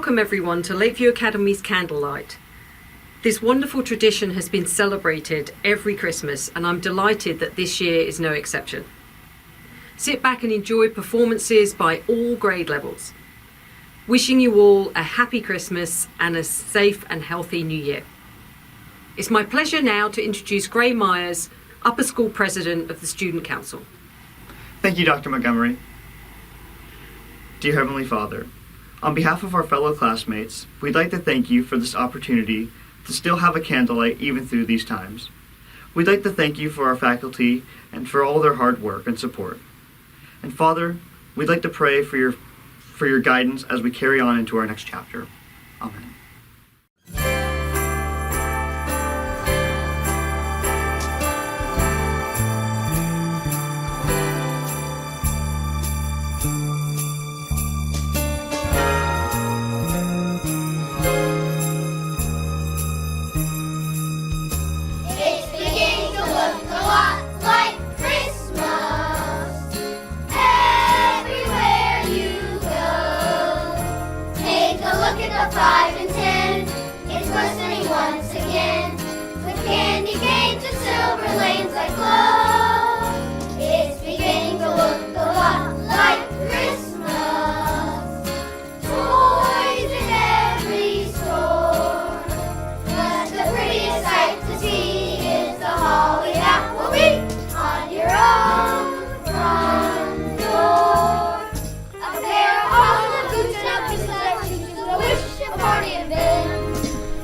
Welcome everyone to Lakeview Academy's Candlelight. This wonderful tradition has been celebrated every Christmas, and I'm delighted that this year is no exception. Sit back and enjoy performances by all grade levels. Wishing you all a happy Christmas and a safe and healthy New Year. It's my pleasure now to introduce Gray Myers, Upper School President of the Student Council. Thank you, Dr. Montgomery. Dear Heavenly Father, on behalf of our fellow classmates, we'd like to thank you for this opportunity to still have a candlelight even through these times. We'd like to thank you for our faculty and for all their hard work and support. And Father, we'd like to pray for your guidance as we carry on into our next chapter. Amen. Five and 10, it's glistening once again, with candy canes and silver lanes that glow. It's beginning to look a lot like Christmas. Toys in every store, but the prettiest sight to see is the holly that will be on your own front door. A pair of holly boots and a piece of shoes, a wish party and Ben.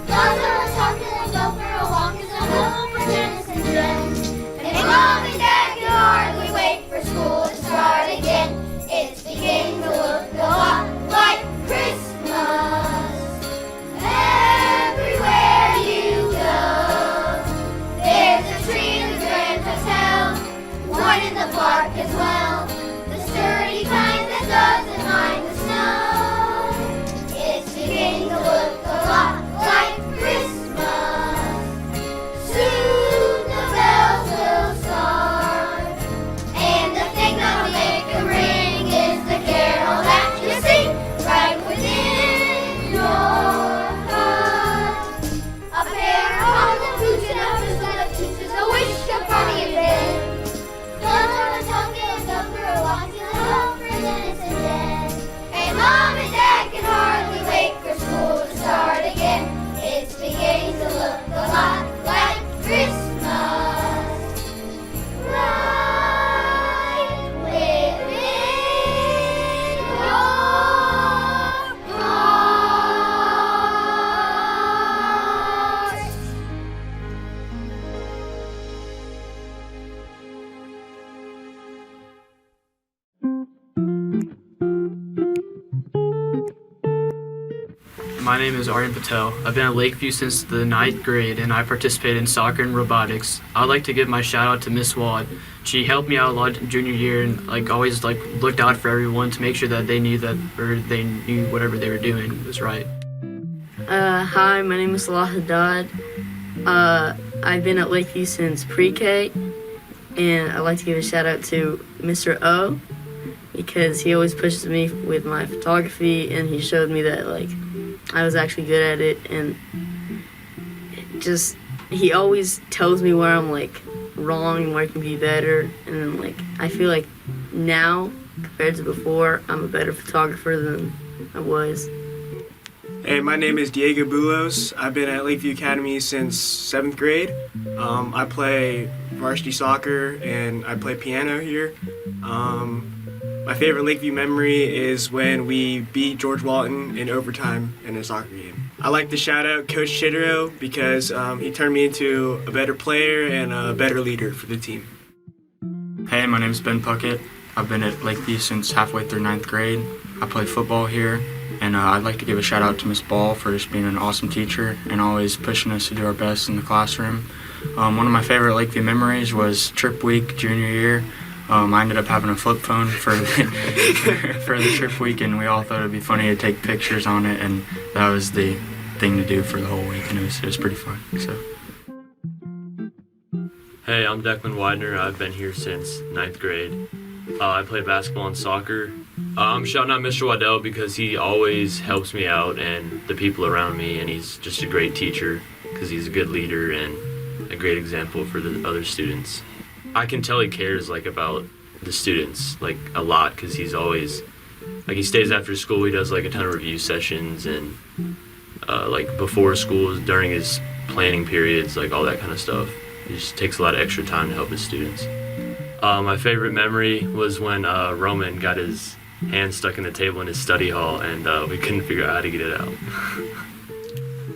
Lots of talking and go for a walk is a home for Dennis and Jen. And Mom and Dad can hardly wait for school to start again. It's beginning to look a lot like Christmas. Everywhere you go, there's a tree in the Grand Patel, one in the park as well, the sturdy kind that doesn't mind the snow. Beginning to look a lot like Christmas. Soon the bells will start, and the thing that'll make them ring is the carol that you sing right within your heart. A pair of holly boots and a whistle that teaches a wish, a party and bed. Gloves on a tongue and go for a walk in the home for Dennis and Jen. And Mom and Dad can hardly wait for school to start again. It's beginning to look a lot like Christmas. Right within your heart. My name is Aryan Patel. I've been at Lakeview since the 9th grade, and I participated in soccer and robotics. I'd like to give my shout out to Miss Wad. She helped me out a lot in junior year and always looked out for everyone to make sure that they knew whatever they were doing was right. Hi, my name is Salah Haddad. I've been at Lakeview since pre-K, and I'd like to give a shout out to Mr. O, because he always pushes me with my photography, and he showed me that I was actually good at it, and he always tells me where I'm wrong and where I can be better, and I feel like now compared to before I'm a better photographer than I was. Hey, my name is Diego Bulos. I've been at Lakeview Academy since 7th grade. I play varsity soccer and I play piano here. My favorite Lakeview memory is when we beat George Walton in overtime in a soccer game. I like to shout out Coach Chitero because he turned me into a better player and a better leader for the team. Hey, my name is Ben Puckett. I've been at Lakeview since halfway through 9th grade. I play football here, and I'd like to give a shout out to Miss Ball for just being an awesome teacher and always pushing us to do our best in the classroom. One of my favorite Lakeview memories was trip week junior year. I ended up having a flip phone for the trip week, and we all thought it would be funny to take pictures on it, and that was the thing to do for the whole week, and it was pretty fun. So. Hey, I'm Declan Weidner. I've been here since 9th grade. I play basketball and soccer. I'm shouting out Mr. Waddell because he always helps me out and the people around me, and he's just a great teacher because he's a good leader and a great example for the other students. I can tell he cares about the students a lot because he's always he stays after school. He does a ton of review sessions and before school, during his planning periods, all that kind of stuff. He just takes a lot of extra time to help his students. My favorite memory was when Roman got his hand stuck in the table in his study hall and we couldn't figure out how to get it out.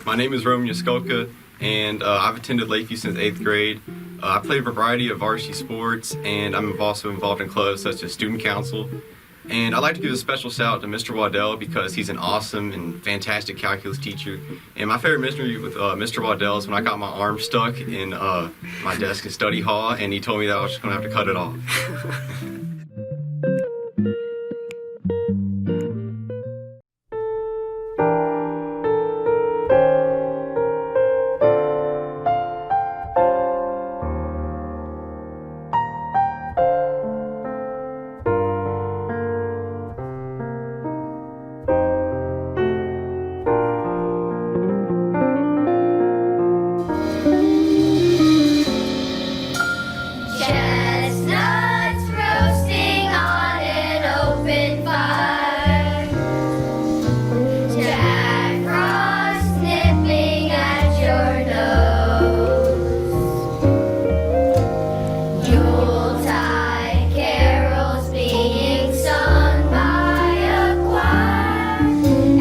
My name is Roman Yaskulka, and I've attended Lakeview since 8th grade. I play a variety of varsity sports, and I'm also involved in clubs such as student council. And I'd like to give a special shout out to Mr. Waddell because he's an awesome and fantastic calculus teacher. And my favorite memory with Mr. Waddell is when I got my arm stuck in my desk in study hall, and he told me that I was just going to have to cut it off. Chestnuts roasting on an open fire. Jack Frost nipping at your nose. Yuletide carols being sung by a choir.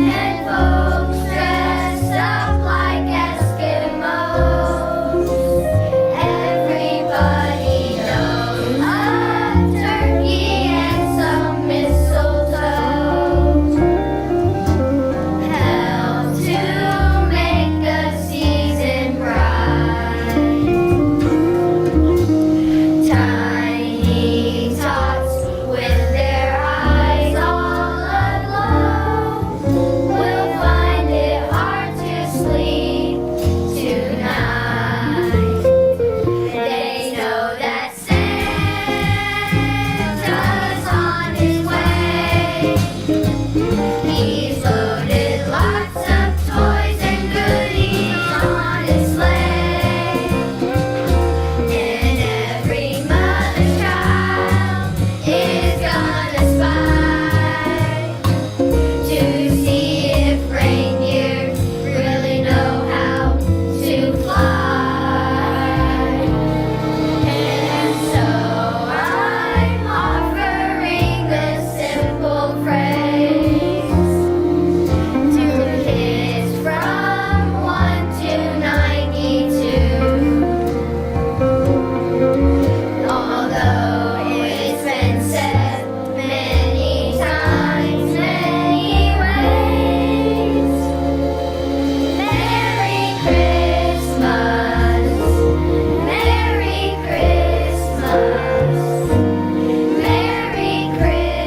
And folks dressed up like Eskimos. Everybody knows a turkey and some mistletoe help to make the season bright. Tiny tots with their eyes all aglow will find it hard to sleep tonight. They know that Santa's on his way. He's loaded lots of toys and goodies on his sleigh. And every mother's child is gonna spy to see if reindeer really know how to fly. And so I'm offering this simple phrase to kids from 1 to 92. Although it's been said many times, many ways. Merry Christmas, Merry Christmas, Merry Christmas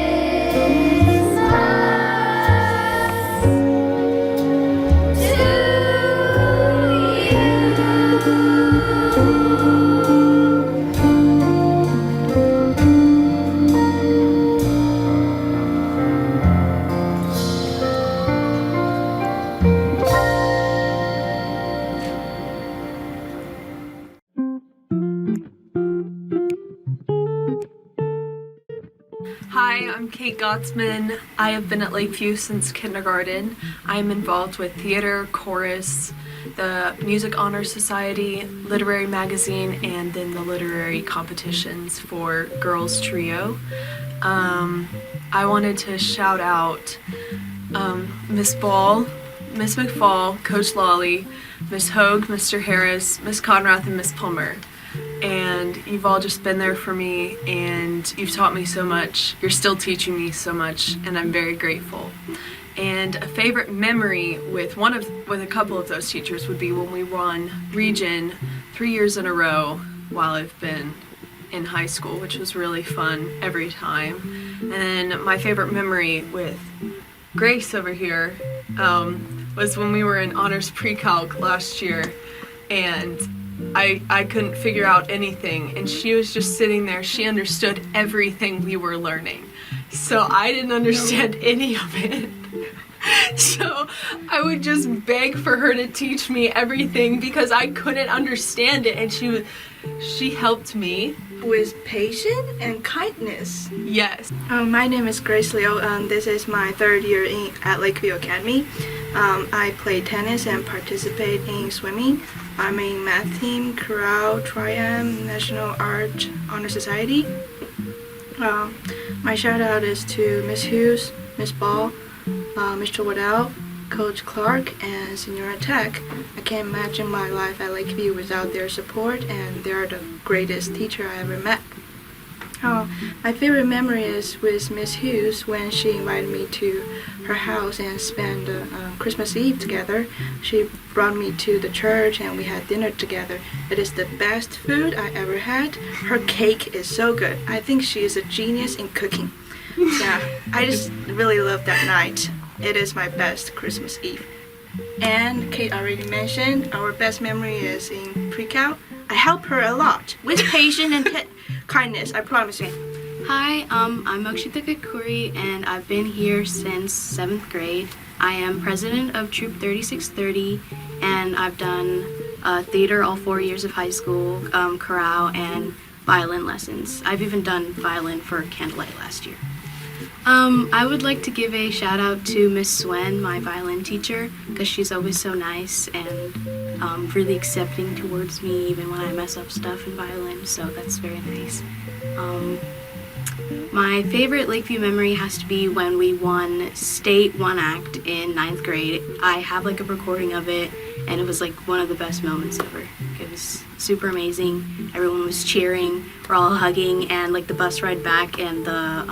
Hi, I'm Kate Gottsman. I have been at Lakeview since kindergarten. I'm involved with theater, chorus, the Music Honor Society, literary magazine, and then the literary competitions for Girls Trio. I wanted to shout out Miss Ball, Miss McFall, Coach Lawley, Miss Hogue, Mr. Harris, Miss Conrath, and Miss Plummer. And you've all just been there for me, and you've taught me so much. You're still teaching me so much, and I'm very grateful. And a favorite memory with a couple of those teachers would be when we won region 3 years in a row while I've been in high school, which was really fun every time. And then my favorite memory with Grace over here was when we were in honors pre-calc last year, and I couldn't figure out anything, and she was just sitting there. She understood everything we were learning. so I didn't understand any of it. So I would just beg for her to teach me everything because I couldn't understand it, and she helped me. With patience and kindness. Yes. My name is Grace Leo, and this is my third year at Lakeview Academy. I play tennis and participate in swimming. I'm in math team, chorale, triumph, National Art Honor Society. My shout out is to Miss Hughes, Miss Ball, Mr. Waddell, Coach Clark, and Senora Tech. I can't imagine my life at Lakeview without their support, and they are the greatest teacher I ever met. My favorite memory is with Miss Hughes when she invited me to her house and spent Christmas Eve together. She brought me to the church and we had dinner together. It is the best food I ever had. Her cake is so good. I think she is a genius in cooking. Yeah, I just really love that night. It is my best Christmas Eve. And Kate already mentioned, our best memory is in pre-cal. I help her a lot with patience and kindness, I promise you. Hi, I'm Moishitha Katkoori, and I've been here since 7th grade. I am president of Troop 3630, and I've done theater all 4 years of high school, chorale, and violin lessons. I've even done violin for Candlelight last year. I would like to give a shout out to Miss Swen, my violin teacher, because she's always so nice and really accepting towards me even when I mess up stuff in violin, so that's very nice. My favorite Lakeview memory has to be when we won state one act in 9th grade. I have like a recording of it, and it was like one of the best moments ever. It was super amazing. Everyone was cheering, we're all hugging, and like the bus ride back and the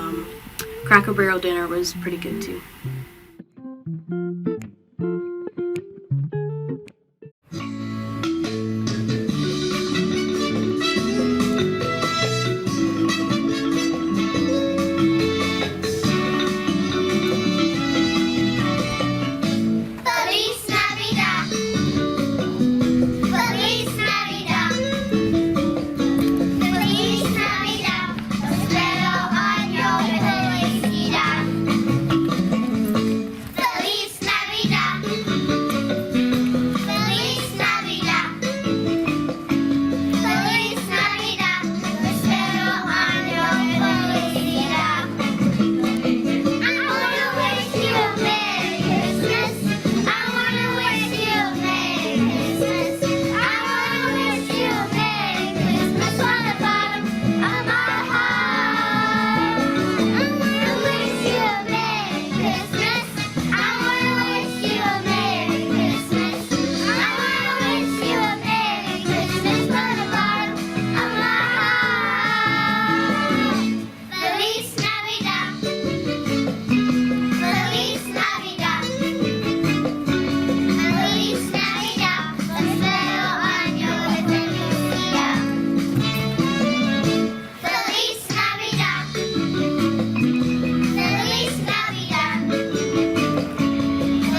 Cracker Barrel dinner was pretty good too. Feliz Navidad. Feliz Navidad. Feliz Navidad. Prospero año de felicidad. Feliz Navidad. Feliz Navidad. Feliz Navidad. Prospero año de felicidad. I wanna wish you a Merry Christmas. I wanna wish you a Merry Christmas. I wanna wish you a Merry Christmas from the bottom of my heart. I wanna wish you a Merry Christmas. I wanna wish you a Merry Christmas. I wanna wish you a Merry Christmas from the bottom of my heart. Feliz Navidad. Feliz Navidad. Feliz Navidad. Prospero año de felicidad. Feliz Navidad. Feliz Navidad.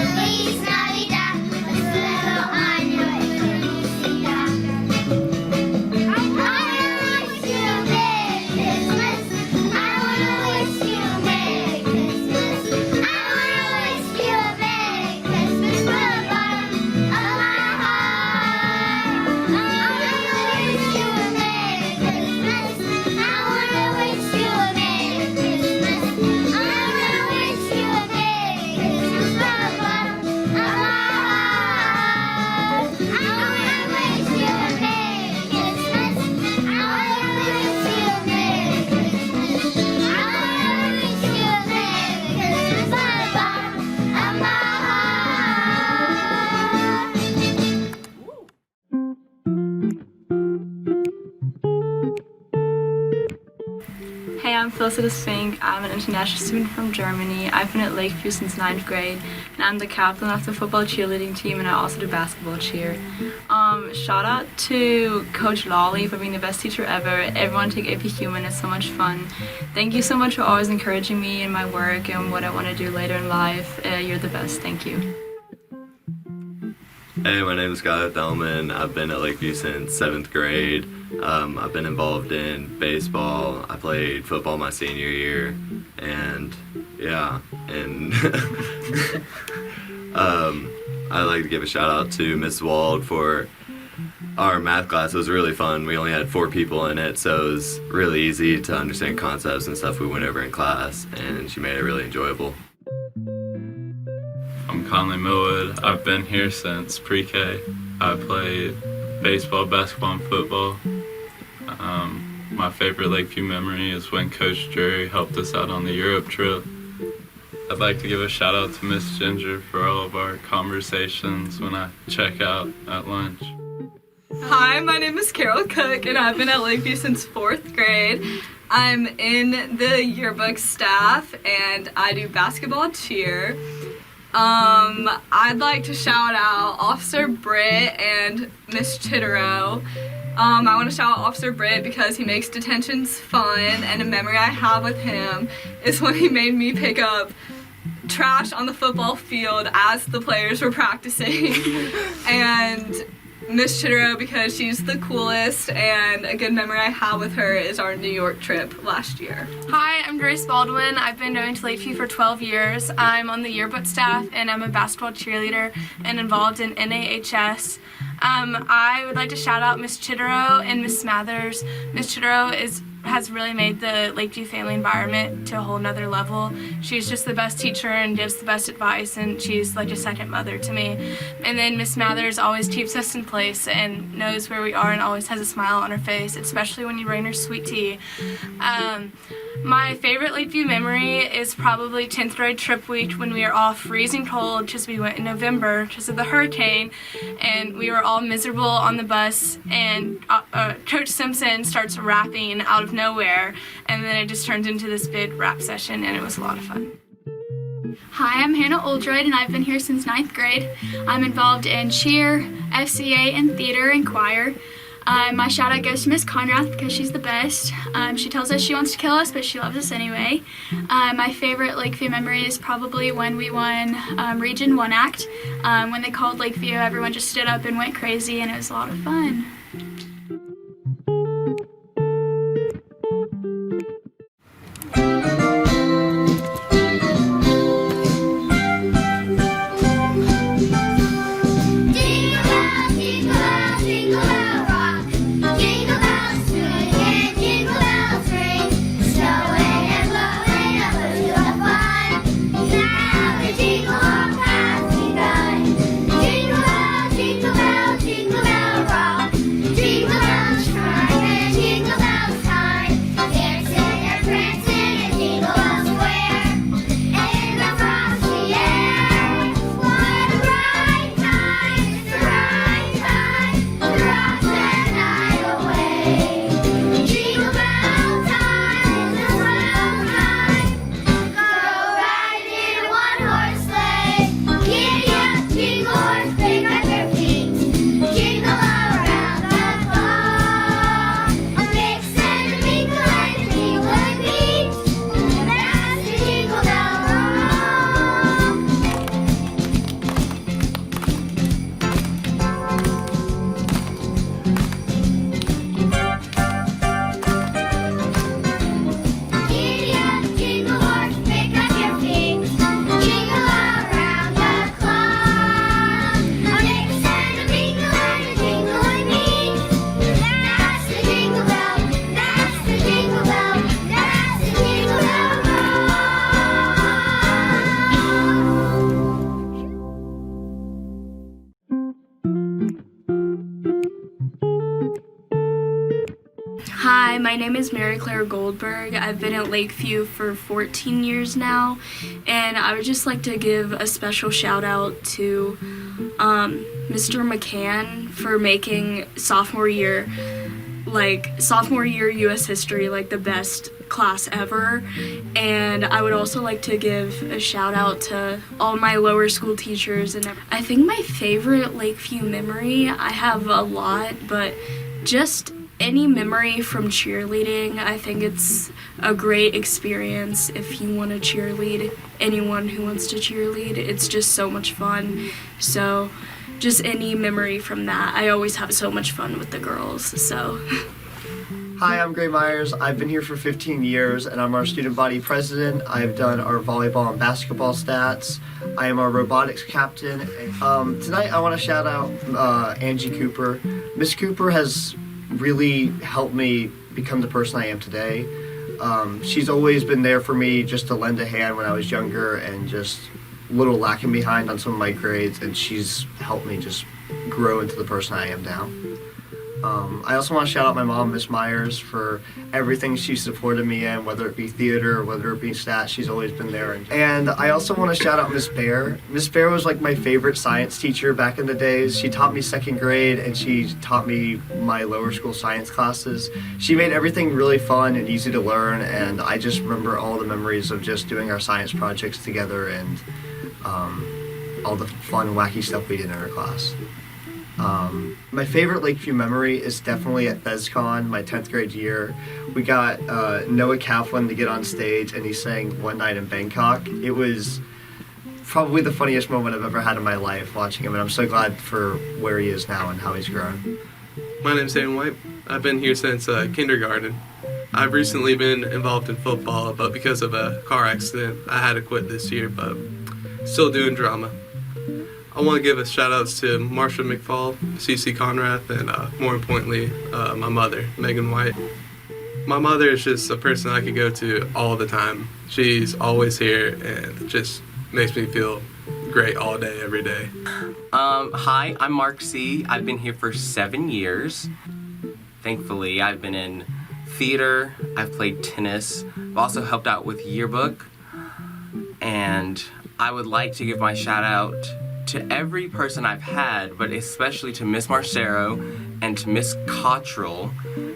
Feliz Navidad. Prospero año de felicidad. I wanna wish you a Merry Christmas. I wanna wish you a Merry Christmas. I wanna wish you a Merry Christmas from the bottom of my heart. I wanna wish you a Merry Christmas. I wanna wish you a Merry Christmas. I wanna wish you a Merry Christmas from the bottom of my heart. I wanna wish you a Merry Christmas. I wanna wish you a Merry Christmas. I wanna wish you a Merry Christmas from the bottom of my heart. Hey, I'm Felicitas Fink. I'm an international student from Germany. I've been at Lakeview since 9th grade, and I'm the captain of the football cheerleading team, and I also do basketball cheer. Shout out to Coach Lawley for being the best teacher ever. Everyone take AP Human, it's so much fun. Thank you so much for always encouraging me in my work and what I want to do later in life. You're the best, thank you. Hey, my name is Skyler Thellman. I've been at Lakeview since 7th grade. I've been involved in baseball. I played football my senior year, and yeah, and I'd like to give a shout out to Miss Wald for our math class. It was really fun. We only had 4 people in it, so it was really easy to understand concepts and stuff we went over in class, and she made it really enjoyable. I'm Conley Millwood. I've been here since pre-K. I played baseball, basketball, and football. My favorite Lakeview memory is when Coach Drury helped us out on the Europe trip. I'd like to give a shout out to Miss Ginger for all of our conversations when I check out at lunch. Hi, my name is Carol Cook, and I've been at Lakeview since 4th grade. I'm in the yearbook staff, and I do basketball cheer. I'd like to shout out Officer Britt and Miss Chitterow. I want to shout out Officer Britt because he makes detentions fun, and a memory I have with him is when he made me pick up trash on the football field as the players were practicing. And Miss Chitterow because she's the coolest, and a good memory I have with her is our New York trip last year. Hi, I'm Grace Baldwin. I've been going to Lakeview for 12 years. I'm on the yearbook staff, and I'm a basketball cheerleader and involved in NAHS. I would like to shout out Miss Chitterow and Miss Smathers. Miss Chitterow has really made the Lakeview family environment to a whole nother level. She's just the best teacher and gives the best advice, and she's like a second mother to me. And then Miss Smathers always keeps us in place and knows where we are and always has a smile on her face, especially when you bring her sweet tea. My favorite Lakeview memory is probably 10th grade trip week when we were all freezing cold because we went in November because of the hurricane, and we were all miserable on the bus, and Coach Simpson starts rapping out of nowhere, and then it just turns into this big rap session, and it was a lot of fun. Hi, I'm Hannah Oldroyd, and I've been here since 9th grade. I'm involved in cheer, FCA, and theater and choir. My shout out goes to Miss Conrath because she's the best. She tells us she wants to kill us, but she loves us anyway. My favorite Lakeview memory is probably when we won Region 1 Act. When they called Lakeview, everyone just stood up and went crazy, and it was a lot of fun. Hi, my name is Mariclaire Goldberg. I've been at Lakeview for 14 years now, and I would just like to give a special shout out to Mr. McCann for making sophomore year U.S. history like the best class ever. And I would also like to give a shout out to all my lower school teachers. And I think my favorite Lakeview memory, I have a lot, but just any memory from cheerleading. I think it's a great experience if you want to cheerlead. Anyone who wants to cheerlead, it's just so much fun. So just any memory from that. I always have so much fun with the girls, so. Hi, I'm Gray Myers. I've been here for 15 years and I'm our student body president. I've done our volleyball and basketball stats. I am our robotics captain. Tonight I want to shout out Angie Cooper. Miss Cooper has really helped me become the person I am today. She's always been there for me just to lend a hand when I was younger and just a little lacking behind on some of my grades, and she's helped me just grow into the person I am now. I also want to shout out my mom, Miss Myers, for everything she supported me in, whether it be theater or whether it be stats. She's always been there. And I also want to shout out Miss Bear. Miss Bear was like my favorite science teacher back in the days. She taught me 2nd grade and she taught me my lower school science classes. She made everything really fun and easy to learn, and I just remember all the memories of just doing our science projects together and all the fun, wacky stuff we did in our class. My favorite Lakeview memory is definitely at ThesCon, my 10th grade year. We got Noah Kaplan to get on stage and he sang One Night in Bangkok. It was probably the funniest moment I've ever had in my life watching him, and I'm so glad for where he is now and how he's grown. My name's Dan White. I've been here since kindergarten. I've recently been involved in football, but because of a car accident, I had to quit this year, but still doing drama. I want to give a shout outs to Marsha McFall, CC Conrath, and more importantly, my mother, Megan White. My mother is just a person I could go to all the time. She's always here and just makes me feel great all day, every day. Hi, I'm Marc C. I've been here for 7 years. Thankfully, I've been in theater, I've played tennis, I've also helped out with yearbook, and I would like to give my shout out to every person I've had, but especially to Miss Marcero and to Miss Cottrell,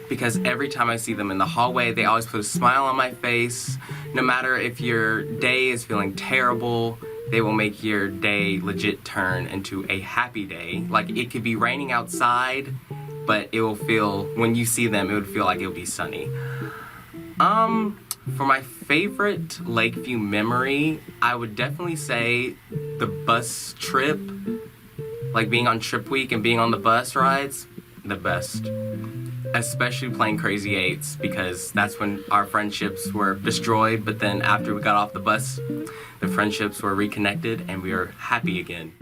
because every time I see them in the hallway, they always put a smile on my face. No matter if your day is feeling terrible, they will make your day legit turn into a happy day. Like, it could be raining outside, but it will feel, when you see them, it would feel like it would be sunny. For my favorite Lakeview memory, I would definitely say the bus trip. Like being on trip week and being on the bus rides, the best. Especially playing Crazy Eights, because that's when our friendships were destroyed, but then after we got off the bus, the friendships were reconnected and we were happy again.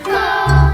Coal.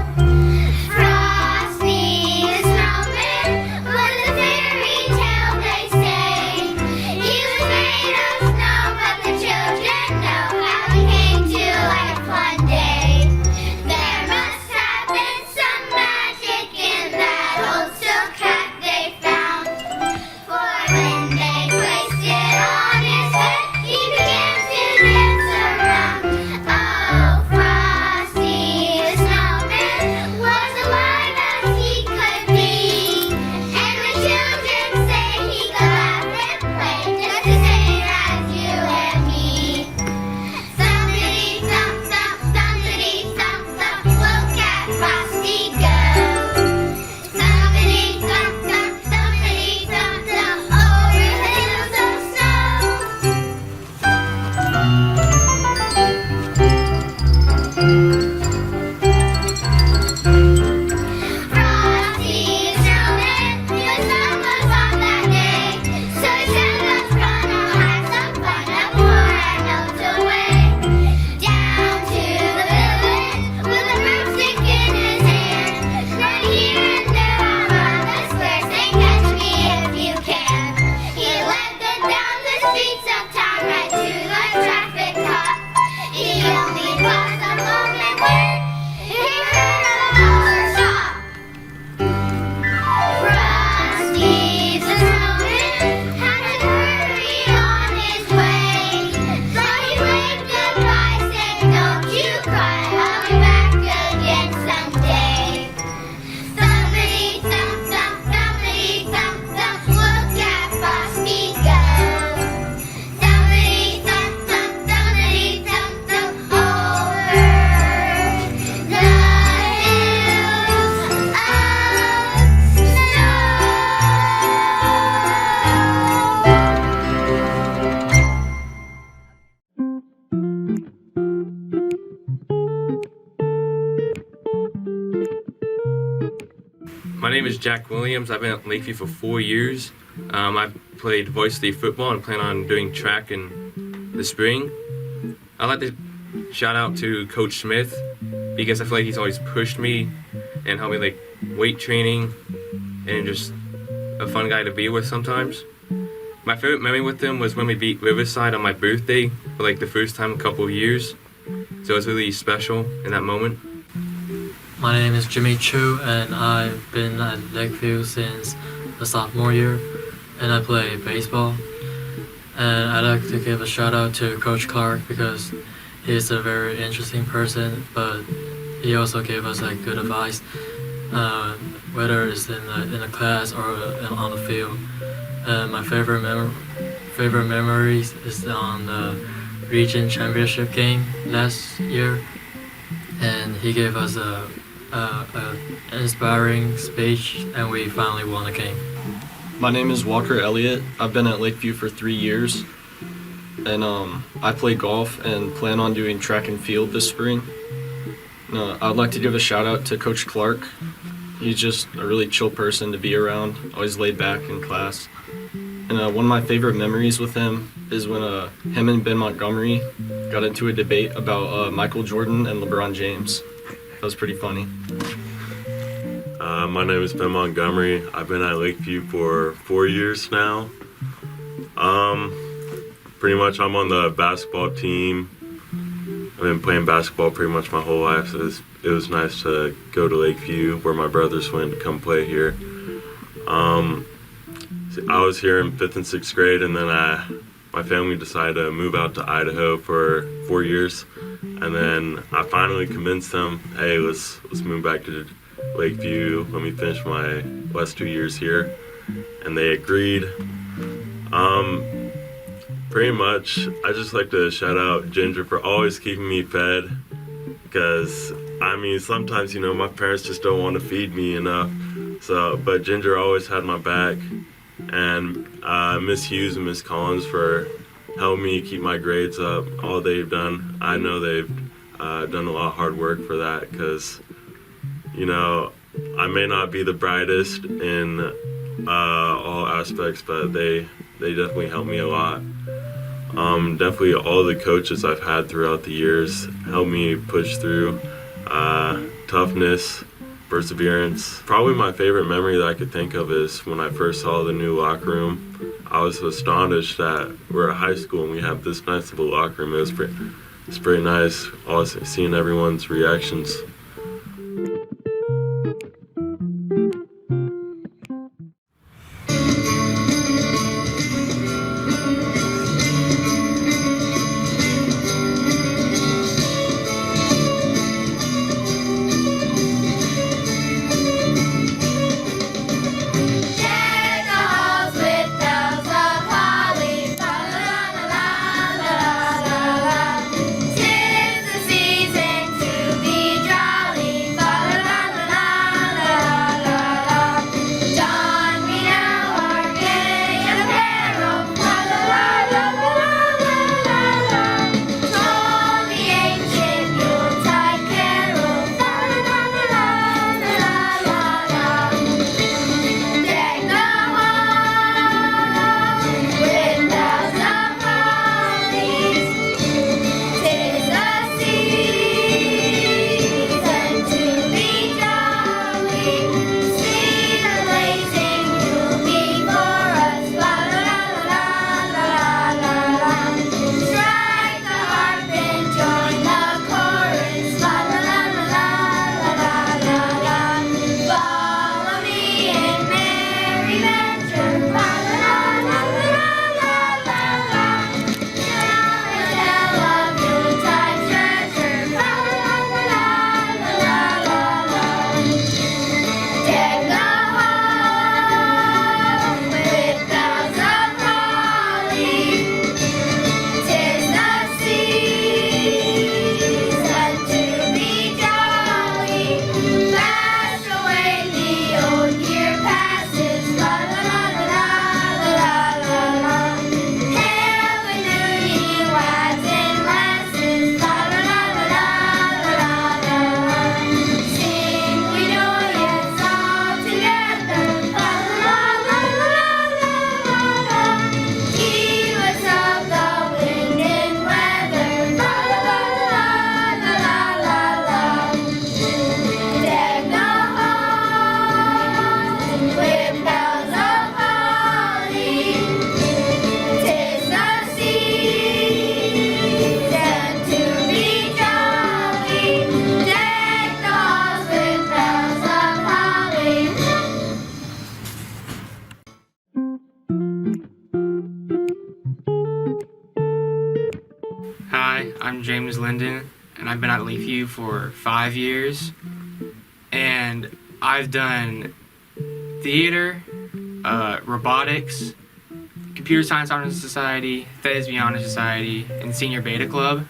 name is Jack Williams. I've been at Lakeview for 4 years. I've played varsity football and plan on doing track in the spring. I'd like to shout out to Coach Smith because I feel like he's always pushed me and helped me like weight training and just a fun guy to be with sometimes. My favorite memory with him was when we beat Riverside on my birthday for like the first time in a couple of years. So it was really special in that moment. My name is Jimmy Chu and I've been at Lakeview since the sophomore year and I play baseball. And I'd like to give a shout out to Coach Clark because he's a very interesting person, but he also gave us like good advice, whether it's in the class or on the field. My favorite memories is on the region championship game last year, and he gave us a inspiring speech, and we finally won the game. My name is Walker Elliott. I've been at Lakeview for 3 years, and I play golf and plan on doing track and field this spring. I'd like to give a shout out to Coach Clark. He's just a really chill person to be around, always laid back in class. And one of my favorite memories with him is when him and Ben Montgomery got into a debate about Michael Jordan and LeBron James. That was pretty funny. My name is Ben Montgomery. I've been at Lakeview for 4 years now. Pretty much I'm on the basketball team. I've been playing basketball pretty much my whole life, so it was nice to go to Lakeview where my brothers went to come play here. I was here in 5th and 6th grade, and then my family decided to move out to Idaho for 4 years, and then I finally convinced them, hey, let's move back to Lakeview. Let me finish my last 2 years here, and they agreed. Pretty much, I just like to shout out Ginger for always keeping me fed, because I mean sometimes my parents just don't want to feed me enough. But Ginger always had my back, and Miss Hughes and Miss Collins for helping me keep my grades up. All they've done, I know they've done a lot of hard work for that, because I may not be the brightest in all aspects, but they definitely helped me a lot. Definitely all the coaches I've had throughout the years helped me push through. Toughness, perseverance. Probably my favorite memory that I could think of is when I first saw the new locker room. I was astonished that we're at high school and we have this nice little locker room. It's pretty nice also seeing everyone's reactions. Tis the season to be dry. Hi, I'm James Linden, and I've been at Lakeview for 5 years. And I've done theater, robotics, computer science honor society, Thespian honor society, and senior beta club.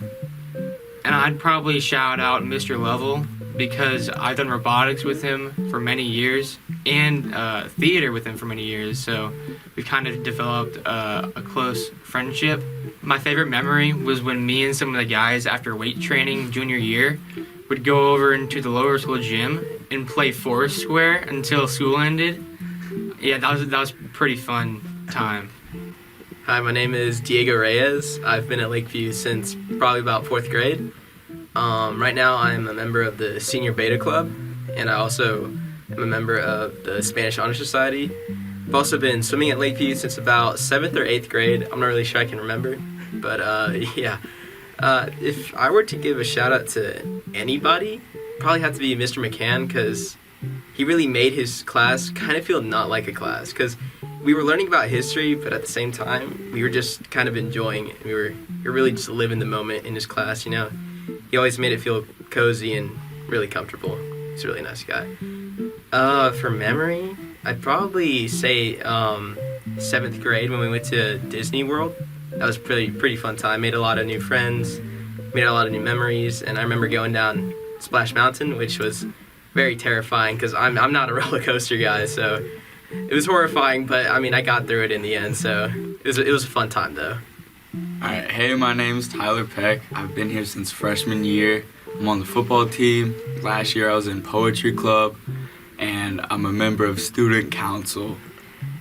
And I'd probably shout out Mr. Lovell because I've done robotics with him for many years and theater with him for many years. So we kind of developed a close friendship. My favorite memory was when me and some of the guys after weight training junior year would go over into the lower school gym and play Foursquare until school ended. Yeah, that was a pretty fun time. Hi, my name is Diego Reyes. I've been at Lakeview since probably about 4th grade. Right now I'm a member of the Senior Beta Club, and I also am a member of the Spanish Honor Society. I've also been swimming at Lakeview since about 7th or 8th grade. I'm not really sure I can remember, but yeah. If I were to give a shout out to anybody, probably have to be Mr. McCann, because he really made his class kind of feel not like a class, because we were learning about history, but at the same time, we were just kind of enjoying it. We were really just living the moment in his class, you know. He always made it feel cozy and really comfortable. He's a really nice guy. For memory, I'd probably say 7th grade when we went to Disney World. That was pretty fun time. Made a lot of new friends, made a lot of new memories, and I remember going down Splash Mountain, which was very terrifying because I'm not a roller coaster guy, so it was horrifying, but I mean I got through it in the end, so it was a fun time though. Alright, hey, my name's Tyler Peck. I've been here since freshman year. I'm on the football team. Last year I was in poetry club, and I'm a member of student council.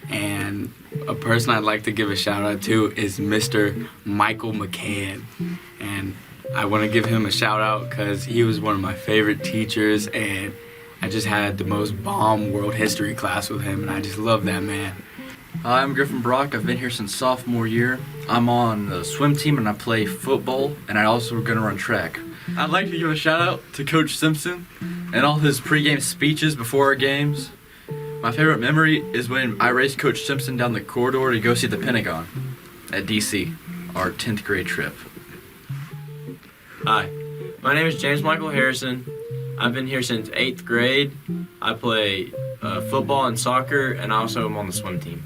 And a person I'd like to give a shout out to is Mr. Michael McCann. And I want to give him a shout out because he was one of my favorite teachers, and I just had the most bomb world history class with him, and I just love that man. Hi, I'm Griffin Brock. I've been here since sophomore year. I'm on the swim team and I play football, and I also going to run track. I'd like to give a shout out to Coach Simpson and all his pregame speeches before our games. My favorite memory is when I raced Coach Simpson down the corridor to go see the Pentagon at DC, our 10th grade trip. Hi, my name is James Michael Harrison. I've been here since 8th grade. I play football and soccer, and I also am on the swim team.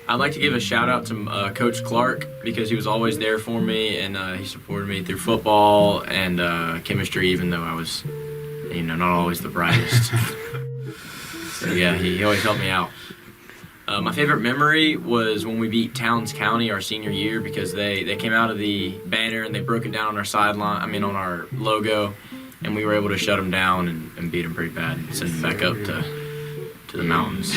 I'd like to give a shout out to Coach Clark because he was always there for me, and he supported me through football and chemistry, even though I was, not always the brightest. So yeah, he always helped me out. My favorite memory was when we beat Towns County our senior year because they came out of the banner and they broke it down on our sideline, on our logo, and we were able to shut them down and beat them pretty bad and send them back up to the mountains.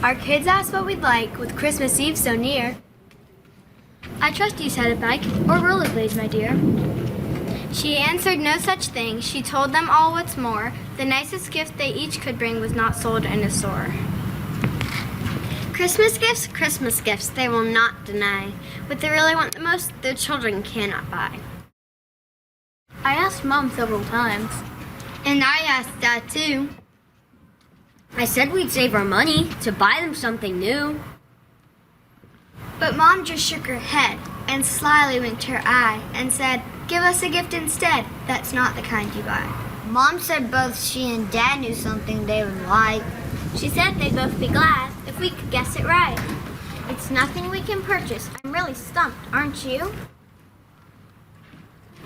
Our kids asked what we'd like with Christmas Eve so near. I trust you said a bike or rollerblades, my dear. She answered no such thing. She told them all what's more. The nicest gift they each could bring was not sold in a store. Christmas gifts, they will not deny. What they really want the most, their children cannot buy. I asked Mom several times. And I asked Dad too. I said we'd save our money to buy them something new. But Mom just shook her head and slyly winked her eye and said, "Give us a gift instead. That's not the kind you buy." Mom said both she and Dad knew something they would like. She said they'd both be glad if we could guess it right. It's nothing we can purchase. I'm really stumped, aren't you?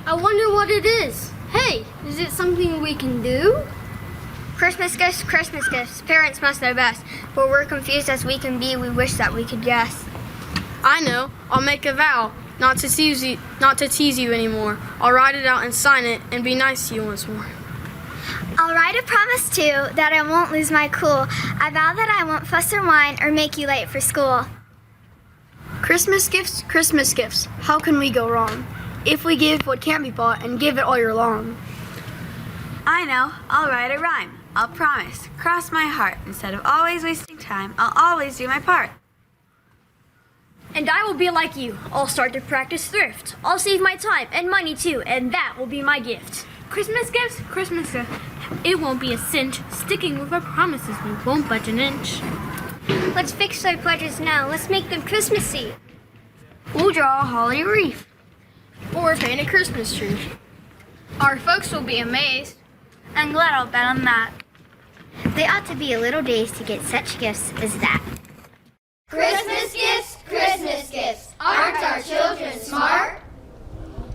I wonder what it is. Hey, is it something we can do? Christmas gifts, Christmas gifts. Parents must know best. But we're confused as we can be. We wish that we could guess. I know. I'll make a vow not to tease you anymore. I'll write it out and sign it and be nice to you once more. I'll write a promise too that I won't lose my cool. I vow that I won't fuss or whine or make you late for school. Christmas gifts, Christmas gifts. How can we go wrong? If we give what can't be bought and give it all year long. I know. I'll write a rhyme. I'll promise. Cross my heart. Instead of always wasting time, I'll always do my part. And I will be like you. I'll start to practice thrift. I'll save my time and money too, and that will be my gift. Christmas gifts, Christmas gifts. It won't be a cinch. Sticking with our promises, we won't budge an inch. Let's fix our pledges now. Let's make them Christmassy. We'll draw a holly wreath. Or paint a Christmas tree. Our folks will be amazed. I'm glad I'll bet on that. They ought to be a little dazed to get such gifts as that. Christmas gifts, aren't our children smart?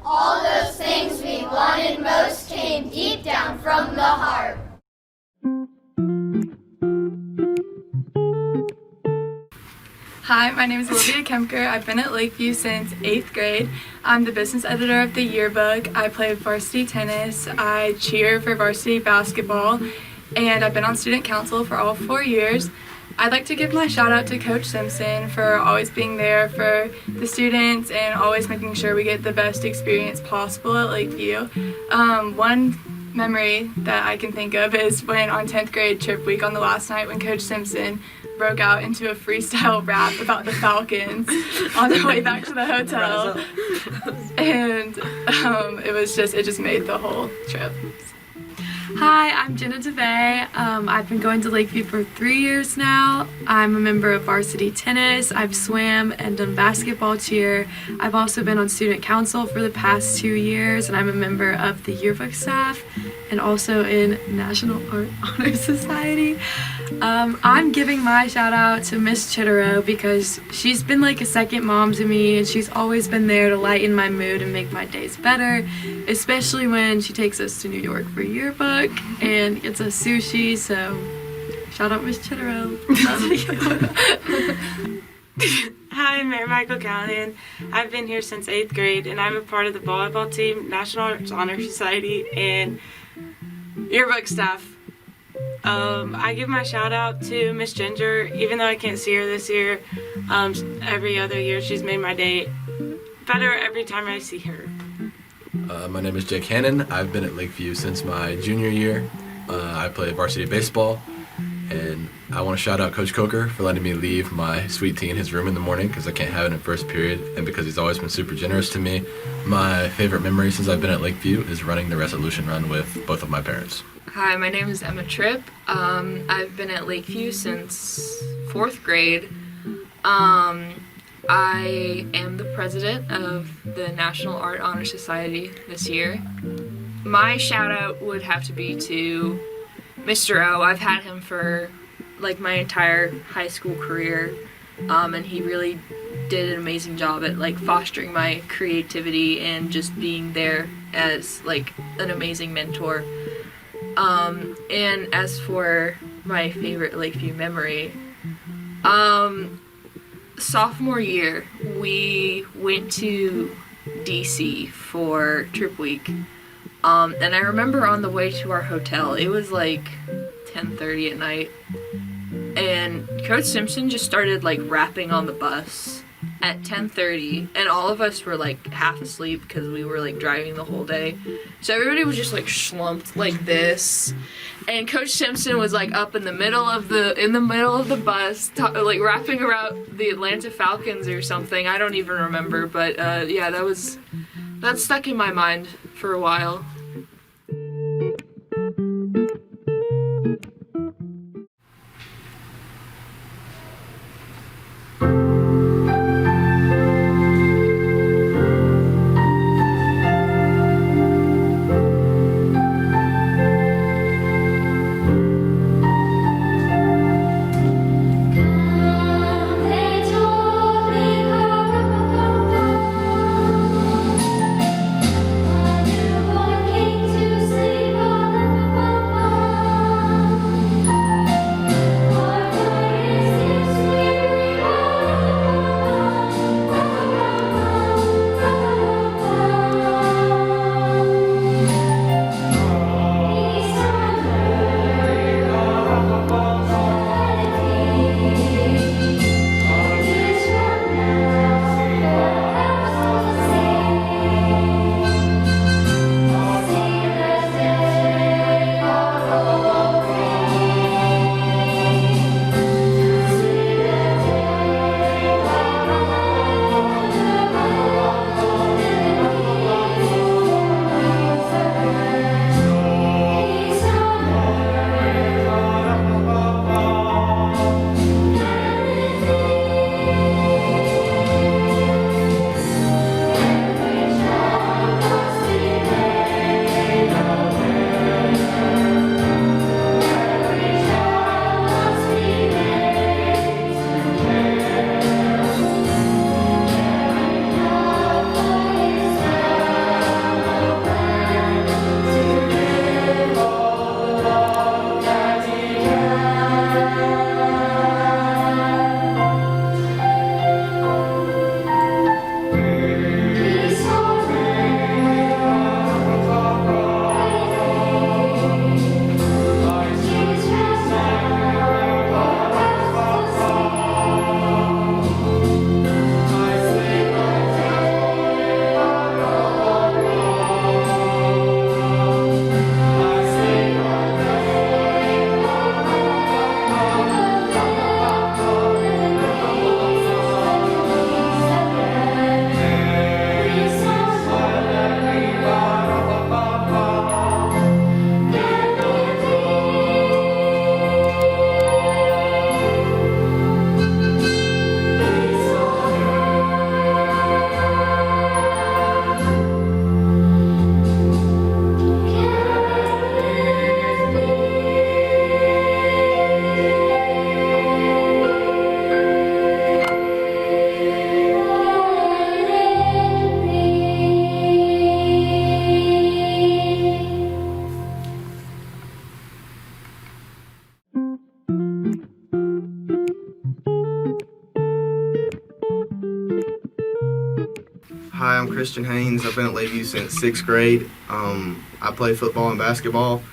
All those things we wanted most came deep down from the heart. Hi, my name is Olivia Kemker. I've been at Lakeview since 8th grade. I'm the business editor of the yearbook. I play varsity tennis. I cheer for varsity basketball. And I've been on student council for all 4 years. I'd like to give my shout out to Coach Simpson for always being there for the students and always making sure we get the best experience possible at Lakeview. One memory that I can think of is when on 10th grade trip week on the last night when Coach Simpson broke out into a freestyle rap about the Falcons on the way back to the hotel. And it just made the whole trip. Hi, I'm Jenna DeVay. I've been going to Lakeview for 3 years now. I'm a member of varsity tennis. I've swam and done basketball cheer. I've also been on student council for the past 2 years, and I'm a member of the yearbook staff and also in National Art Honor Society. I'm giving my shout out to Miss Chitterow because she's been like a second mom to me, and she's always been there to lighten my mood and make my days better, especially when she takes us to New York for yearbook and gets us sushi. So shout out Miss Chitterow. Hi, I'm Mary Michael Callahan. I've been here since 8th grade, and I'm a part of the volleyball team, National Arts Honor Society, and yearbook staff. I give my shout out to Miss Ginger, even though I can't see her this year. Every other year she's made my day better every time I see her. My name is Jake Hannon. I've been at Lakeview since my junior year. I play varsity baseball, and I want to shout out Coach Coker for letting me leave my sweet tea in his room in the morning because I can't have it in first period, and because he's always been super generous to me. My favorite memory since I've been at Lakeview is running the resolution run with both of my parents. Hi, my name is Emma Tripp. I've been at Lakeview since 4th grade. I am the president of the National Art Honor Society this year. My shout out would have to be to Mr. O. I've had him for like my entire high school career, and he really did an amazing job at like fostering my creativity and just being there as like an amazing mentor. And as for my favorite Lakeview memory, sophomore year, we went to DC for trip week. And I remember on the way to our hotel, it was like 10:30 at night, and Coach Simpson just started like rapping on the bus at 10:30, and all of us were like half asleep because we were like driving the whole day. So everybody was just like slumped like this, and Coach Simpson was like up in the middle of the bus, like rapping around the Atlanta Falcons or something. I don't even remember, but yeah, that stuck in my mind for a while. Hi, I'm Christian Haynes. I've been at Lakeview since 6th grade. I play football and basketball,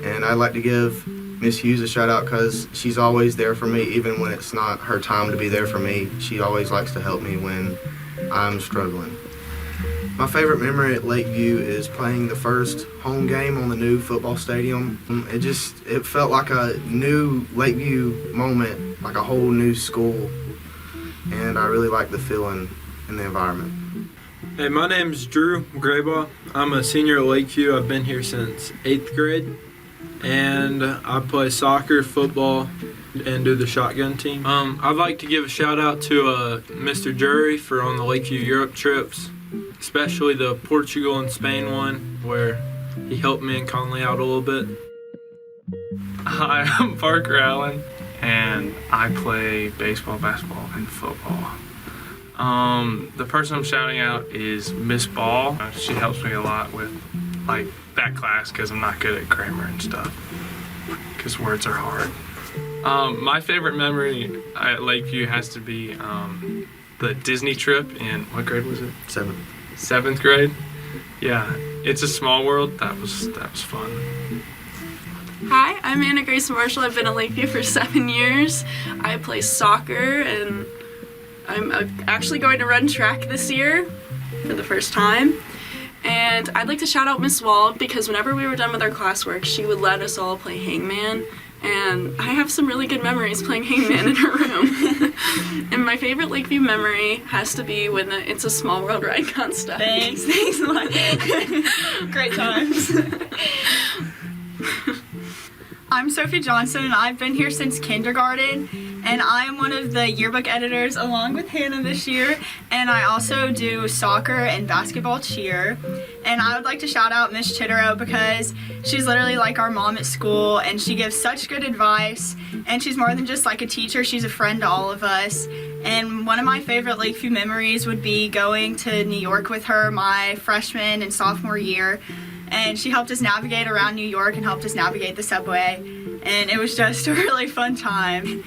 and I'd like to give Miss Hughes a shout out because she's always there for me, even when it's not her time to be there for me. She always likes to help me when I'm struggling. My favorite memory at Lakeview is playing the first home game on the new football stadium. It felt like a new Lakeview moment, like a whole new school, and I really like the feeling and the environment. Hey, my name's Drew Graybaugh. I'm a senior at Lakeview. I've been here since 8th grade, and I play soccer, football, and do the shotgun team. I'd like to give a shout out to Mr. Jury for on the Lakeview Europe trips, especially the Portugal and Spain one, where he helped me and Conley out a little bit. Hi, I'm Parker Allen, and I play baseball, basketball, and football. The person I'm shouting out is Miss Ball. She helps me a lot with like that class because I'm not good at grammar and stuff, because words are hard. My favorite memory at Lakeview has to be the Disney trip in, what grade was it? 7th grade. Yeah, it's a small world. That was fun. Hi, I'm Anna Grace Marshall. I've been at Lakeview for 7 years. I play soccer, and I'm actually going to run track this year for the first time. And I'd like to shout out Miss Wall because whenever we were done with our classwork, she would let us all play hangman. And I have some really good memories playing hangman in her room. And my favorite Lakeview memory has to be when the It's a Small World ride got stuck. Thanks a lot. Great times. I'm Sophie Johnson, and I've been here since kindergarten, and I am one of the yearbook editors along with Hannah this year, and I also do soccer and basketball cheer. And I would like to shout out Miss Chittero because she's literally like our mom at school, and she gives such good advice, and she's more than just like a teacher, she's a friend to all of us. And one of my favorite Lakeview memories would be going to New York with her my freshman and sophomore year. And she helped us navigate around New York and helped us navigate the subway. And it was just a really fun time.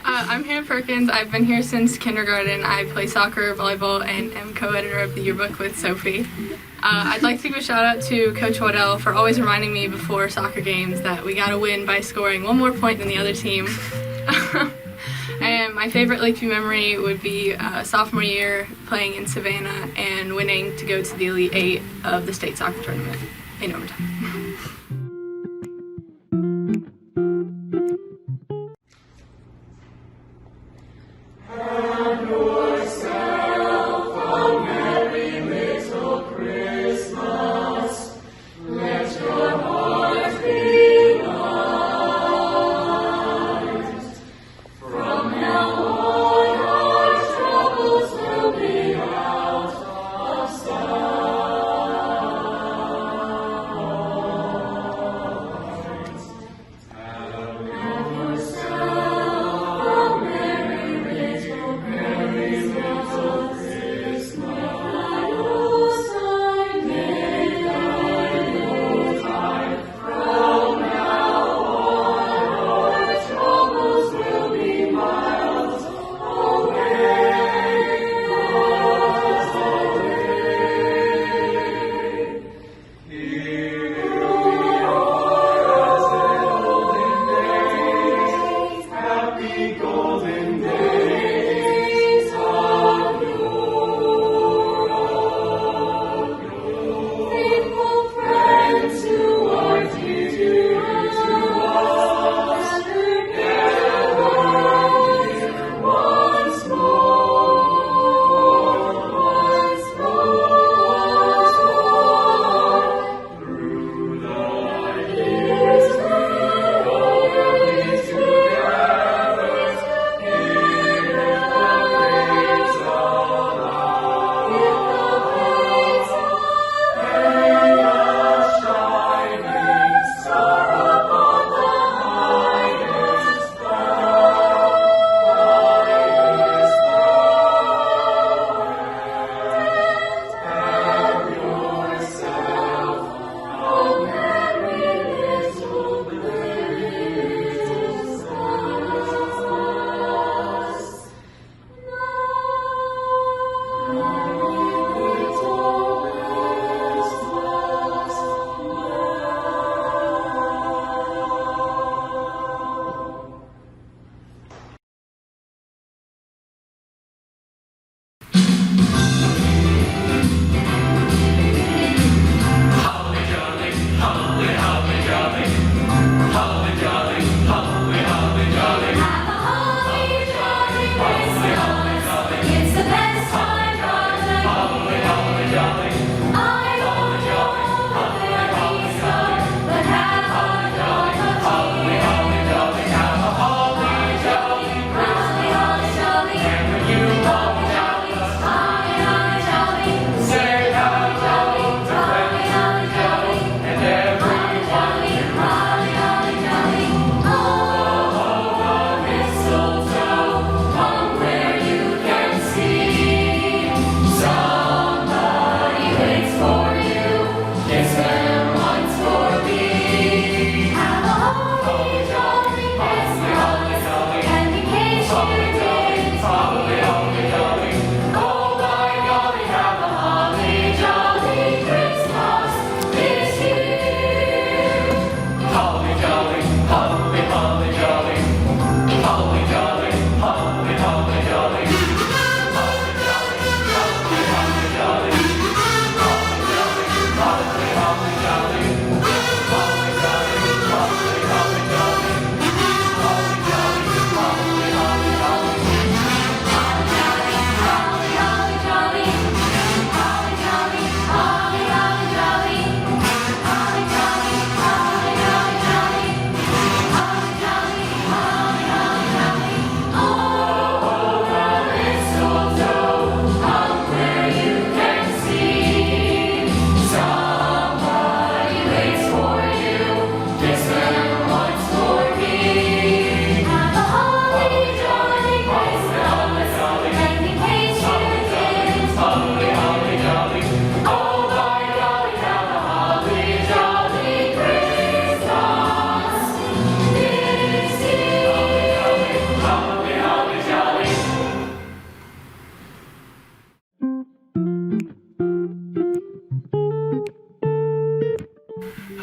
I'm Hannah Perkins. I've been here since kindergarten. I play soccer, volleyball, and am co-editor of the yearbook with Sophie. I'd like to give a shout out to Coach Waddell for always reminding me before soccer games that we gotta win by scoring one more point than the other team. And my favorite Lakeview memory would be sophomore year playing in Savannah and winning to go to the Elite 8 of the state soccer tournament in overtime. Out of sight.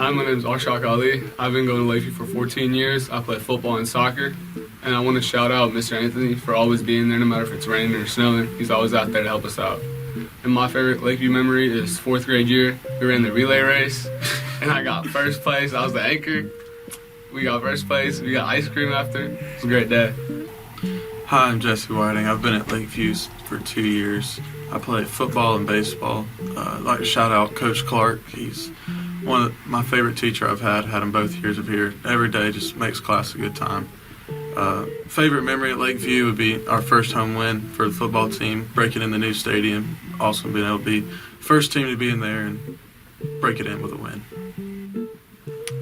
Hi, my name is Arshak Ali. I've been going to Lakeview for 14 years. I play football and soccer. And I want to shout out Mr. Anthony for always being there no matter if it's raining or snowing. He's always out there to help us out. And my favorite Lakeview memory is 4th grade year. We ran the relay race, and I got first place. I was the anchor. We got first place. We got ice cream after. It was a great day. Hi, I'm Jesse Whiting. I've been at Lakeview for 2 years. I play football and baseball. I'd like to shout out Coach Clark. He's one of my favorite teacher I've had him both years of here. Every day just makes class a good time. Favorite memory at Lakeview would be our first home win for the football team, breaking in the new stadium. Awesome being able to be first team to be in there and break it in with a win.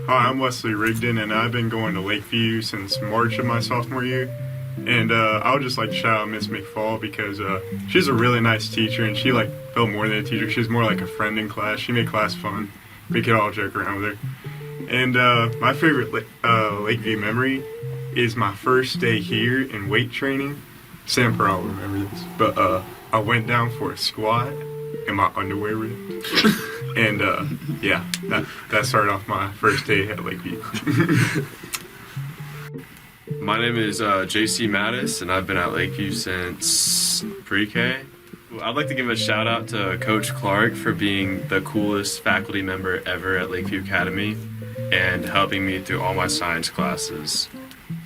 Hi, I'm Wesley Rigdon, and I've been going to Lakeview since March of my sophomore year. And I would just like to shout out Miss McFall because she's a really nice teacher, and she felt more than a teacher. She was more like a friend in class. She made class fun. We could all joke around with her. And my favorite Lakeview memory is my first day here in weight training. Sam Pearl will remember this, but I went down for a squat and my underwear ripped. And yeah, that started off my first day at Lakeview. My name is JC Mattis, and I've been at Lakeview since pre-K. I'd like to give a shout out to Coach Clark for being the coolest faculty member ever at Lakeview Academy and helping me through all my science classes.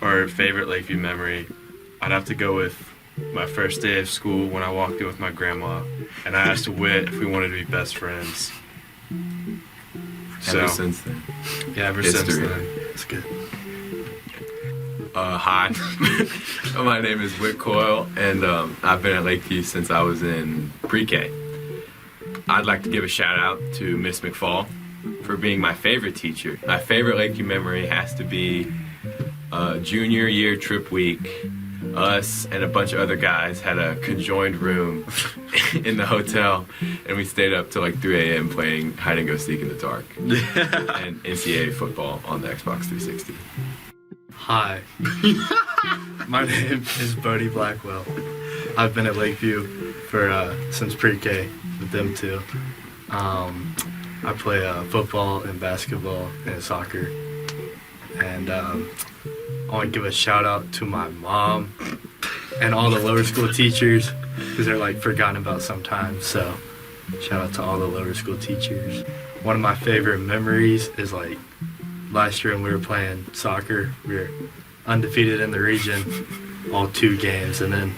Or favorite Lakeview memory, I'd have to go with my first day of school when I walked in with my grandma, and I asked Whit if we wanted to be best friends. Ever since then. Yeah, ever History. since then. It's good. Hi, my name is Whit Coyle, and I've been at Lakeview since I was in pre-K. I'd like to give a shout out to Miss McFall for being my favorite teacher. My favorite Lakeview memory has to be junior year trip week. Us and a bunch of other guys had a conjoined room in the hotel, and we stayed up till 3 a.m. playing hide and go seek in the dark and NCAA football on the Xbox 360. Hi, my name is Bodie Blackwell. I've been at Lakeview for since pre-K with them too. I play football and basketball and soccer, and I want to give a shout out to my mom and all the lower school teachers because they're forgotten about sometimes. So shout out to all the lower school teachers. One of my favorite memories is last year when we were playing soccer. We were undefeated in the region, all 2 games, and then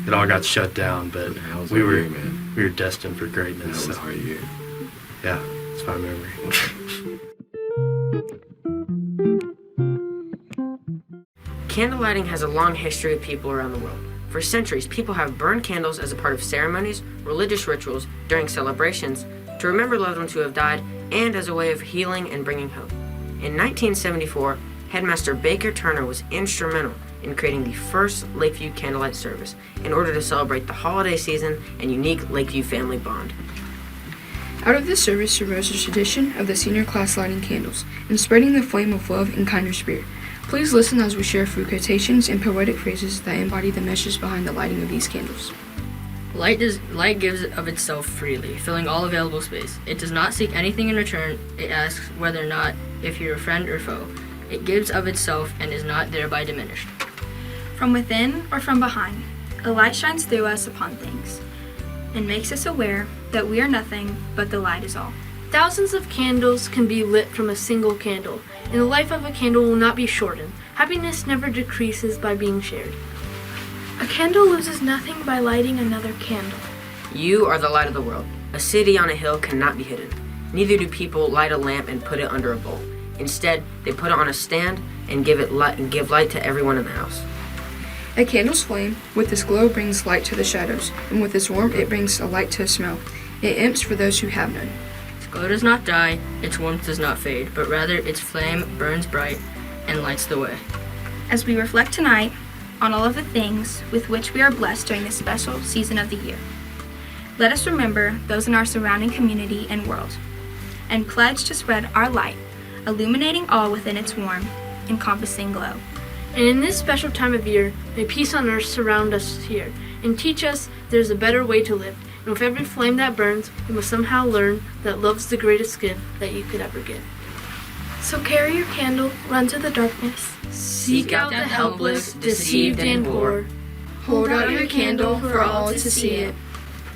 it all got shut down. But we were destined for greatness. That was our year. Yeah, it's my memory. Candlelighting has a long history with people around the world. For centuries, people have burned candles as a part of ceremonies, religious rituals, during celebrations, to remember loved ones who have died, and as a way of healing and bringing hope. In 1974, Headmaster Baker Turner was instrumental in creating the first Lakeview Candlelight service in order to celebrate the holiday season and unique Lakeview family bond. Out of this service arose the tradition of the senior class lighting candles and spreading the flame of love and kinder spirit. Please listen as we share through quotations and poetic phrases that embody the message behind the lighting of these candles. Light gives of itself freely, filling all available space. It does not seek anything in return. It asks whether or not if you're a friend or foe. It gives of itself and is not thereby diminished. From within or from behind, a light shines through us upon things and makes us aware that we are nothing but the light is all. Thousands of candles can be lit from a single candle, and the life of a candle will not be shortened. Happiness never decreases by being shared. A candle loses nothing by lighting another candle. You are the light of the world. A city on a hill cannot be hidden. Neither do people light a lamp and put it under a bowl. Instead, they put it on a stand and give light to everyone in the house. A candle's flame with its glow brings light to the shadows, and with its warmth it brings a light to a smell. It imps for those who have none. Its glow does not die, its warmth does not fade, but rather its flame burns bright and lights the way. As we reflect tonight on all of the things with which we are blessed during this special season of the year, let us remember those in our surrounding community and world, and pledge to spread our light, illuminating all within its warm, encompassing glow. And in this special time of year, may peace on earth surround us here, and teach us there's a better way to live. And with every flame that burns, we must somehow learn that love's the greatest gift that you could ever give. So carry your candle, run to the darkness. Seek out the helpless, deceived, and poor. Hold out your candle for all to see it.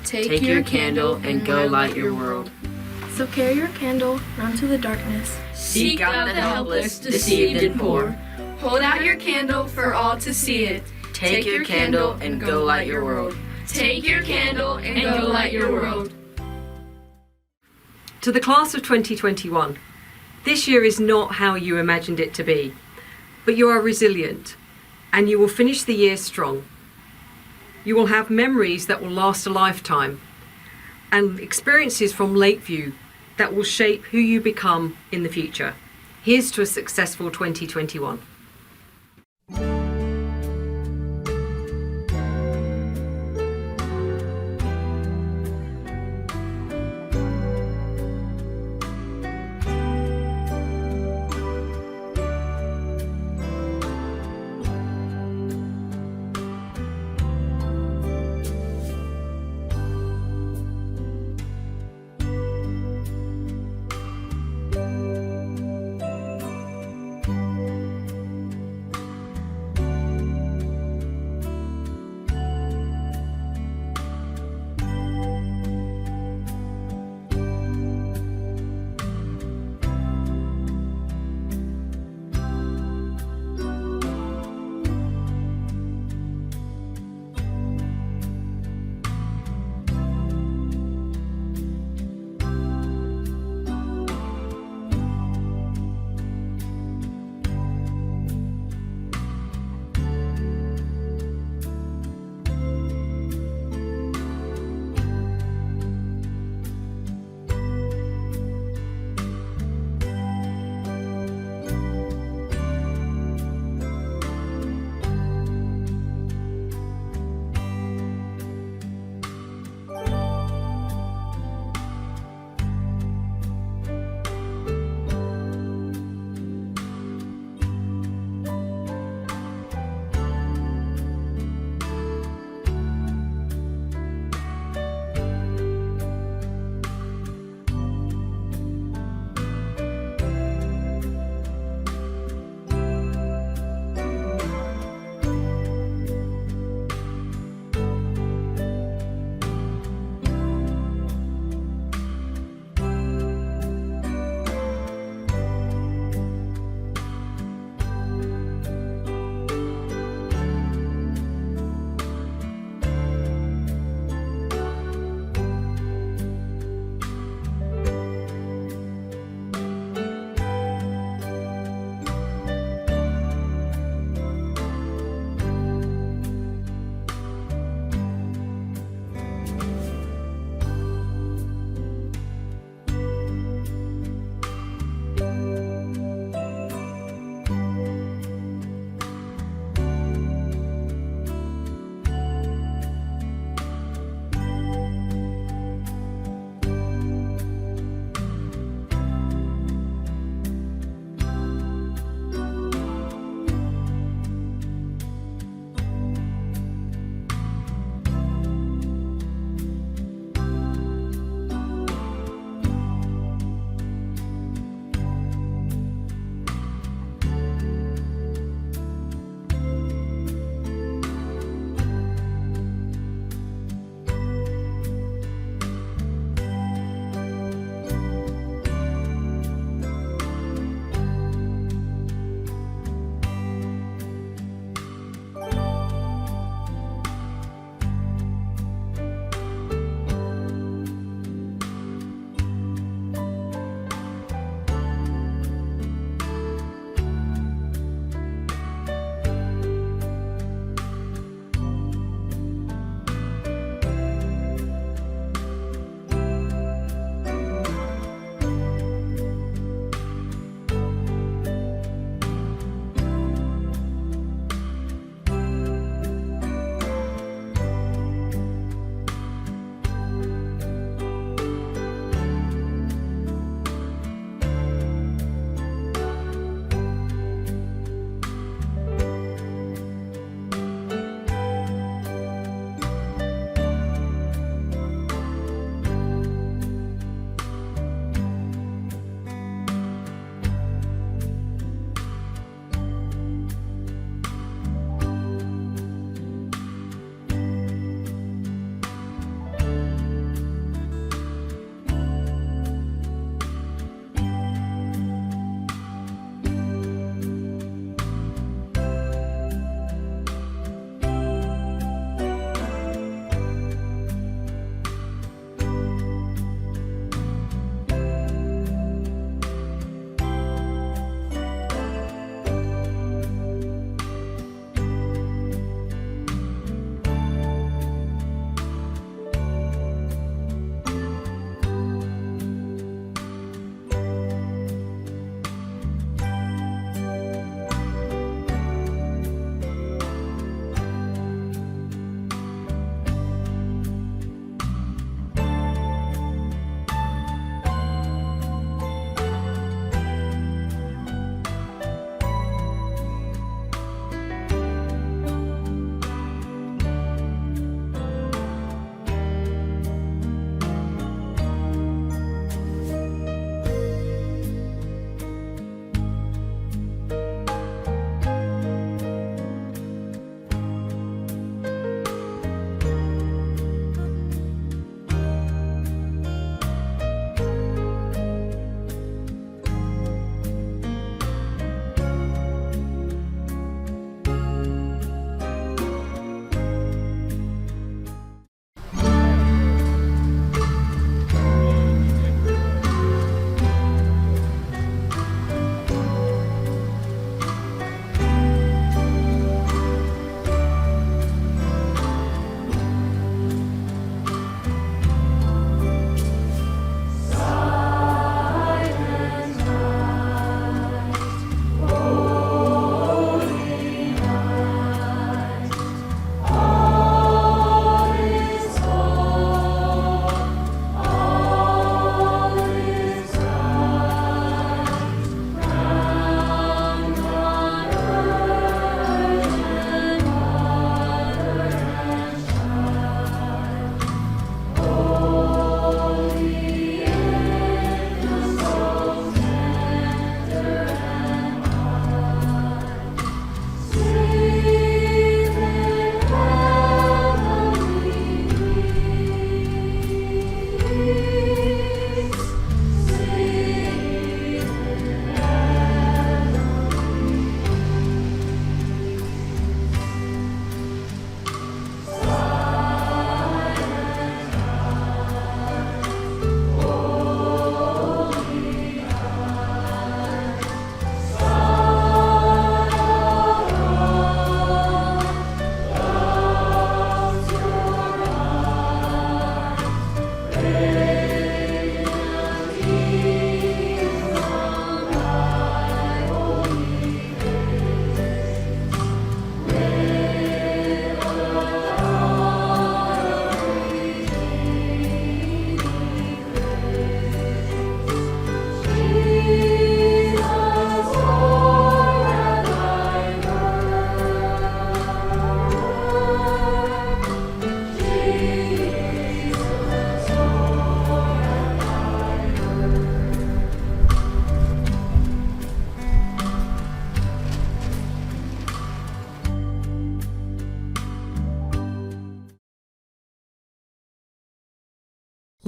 Take your candle and go light your world. So carry your candle, run to the darkness. Seek out the helpless, deceived, and poor. Hold out your candle for all to see it. Take your candle and go light your world. Take your candle and go light your world. To the class of 2021, this year is not how you imagined it to be, but you are resilient and you will finish the year strong. You will have memories that will last a lifetime and experiences from Lakeview that will shape who you become in the future. Here's to a successful 2021.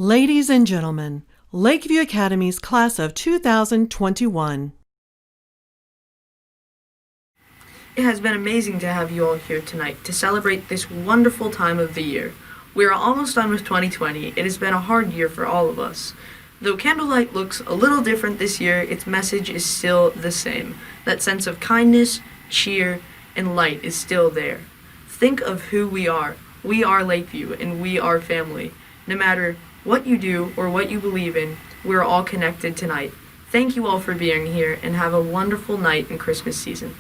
Ladies and gentlemen, Lakeview Academy's class of 2021. It has been amazing to have you all here tonight to celebrate this wonderful time of the year. We are almost done with 2020. It has been a hard year for all of us. Though Candlelight looks a little different this year, its message is still the same. That sense of kindness, cheer, and light is still there. Think of who we are. We are Lakeview, and we are family. No matter what you do or what you believe in, we're all connected tonight. Thank you all for being here, and have a wonderful night and Christmas season.